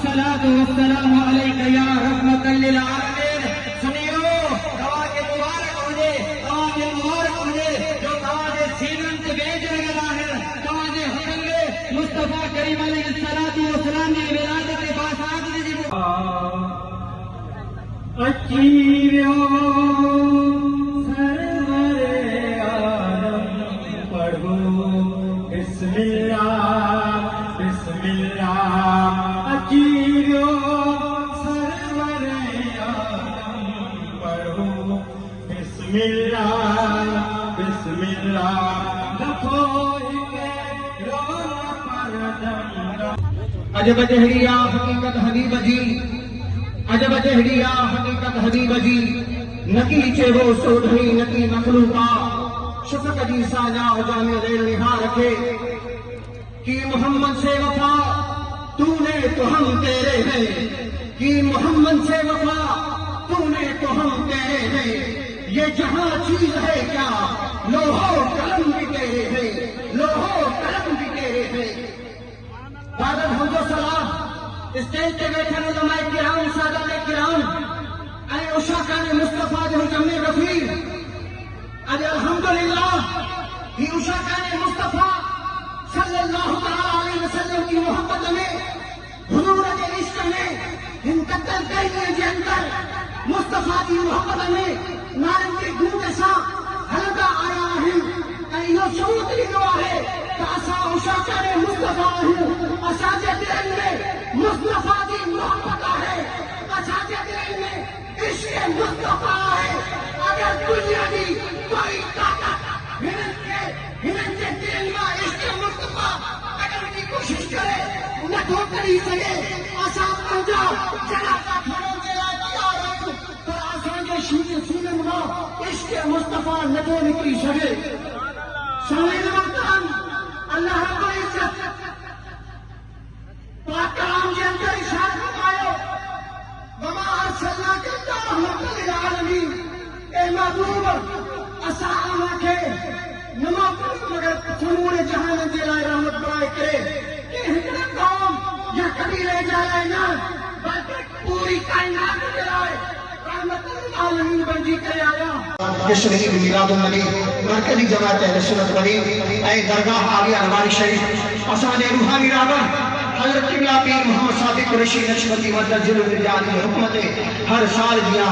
الصلاۃ والسلام علیک یا رحمت للعالمین. سنیو دوا کے مبارک ہوجے، دوا کے مبارک ہوجے جو دوا دے سینن تے بیچ لگا ہے، دوا دے حسن مصطفیٰ کریم علیہ الصلاۃ والسلام دی ولادت کے باعث دی اچیو سرور عالم پڑھو بسم اللہ بسم اللہ. اچیو سرور عالم پڑھو بسم اللہ بسم اللہ. عجب جہڑیا حقیقت حبیب جی، عجب جہڑیا حقیقت حبیب جی، نکی چے وہ سوڈھئی نکی مخلوقا شفق جی ساجا ہو جانے دیر نہا رکھے کہ محمد سے وفا تو نے تو ہم تیرے ہیں، کہ محمد سے وفا تو نے تو ہم تیرے ہیں. یہ جہاں چیز ہے کیا لوہو قلم بھی تیرے ہیں، لوہو قلم بھی تیرے ہیں. بادل حمد و سلام اسٹیج پہ بیٹھے علماء کرام سادات کرام اے اشاقان مصطفیٰ جو جمع رفیع اج الحمدللہ یہ اشاقان مصطفیٰ صلی اللہ علیہ وسلم کی محبت میں حضور کے عشق میں ان قتل کرنے کے اندر مصطفیٰ کی محبت میں نارن کے گونج سا ہلکا آیا ہے. یہ شعور لکھوا ہے کہ اسا اشاقان مصطفیٰ ہوں، اسا کے دل میں مصطفیٰ کی محبت ہے، اسا کے دل میں عشق مصطفیٰ ہے. اگر دنیا کی کوئی طاقت ہنن کے دل میں عشق مصطفیٰ اگر کی کوشش کرے نہ تو کری سکے. اسا پنجا جنازہ کھڑو کے لائے تیار ہوں تو اسا کے سینے میں عشق مصطفیٰ نہ تو نکلی سکے. سامعین محترم، اللہ رب العزت پاک کلام کے اندر ارشاد فرمایا وما ارسلناک الا رحمۃ للعالمین. اے محبوب اسا کے نما مگر سمورے جہان کے لائے رحمت برائے کرے کہ ہکڑے قوم یا قبیلے جائے نہ بلکہ پوری کائنات کے لائے رحمت للعالمین بن جی کے آیا. شریف میلاد النبی مرکزی جماعت اہل سنت بنی اے درگاہ آگیا نواری شریف اسانے روحانی رابر حضرت قبلہ پیر محمد صادق قریشی نقشبندی مدد ضلع جانی حکومت ہر سال دیا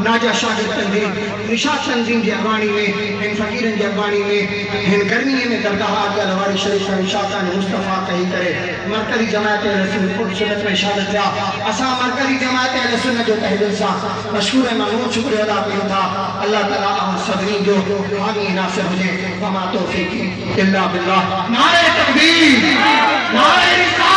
ناجا شاگرد تنظیم نشاط تنظیم کی اغوانی میں ان فقیرن کی اغوانی میں ان گرمی میں درگاہ آگیا نواری شریف کا نشاطان مصطفیٰ کہیں کرے. مرکزی جماعت اہل سنت میں شہادت دیا اسا مرکزی جماعت اہل سنت جو تہدل سا مشکور ممنون شکر ادا کروں تھا. اللہ تعالیٰ صدری جو حامی ناصر مجھے وما توفیقی الا باللہ. نعرہ تکبیر، نعرہ رسالت.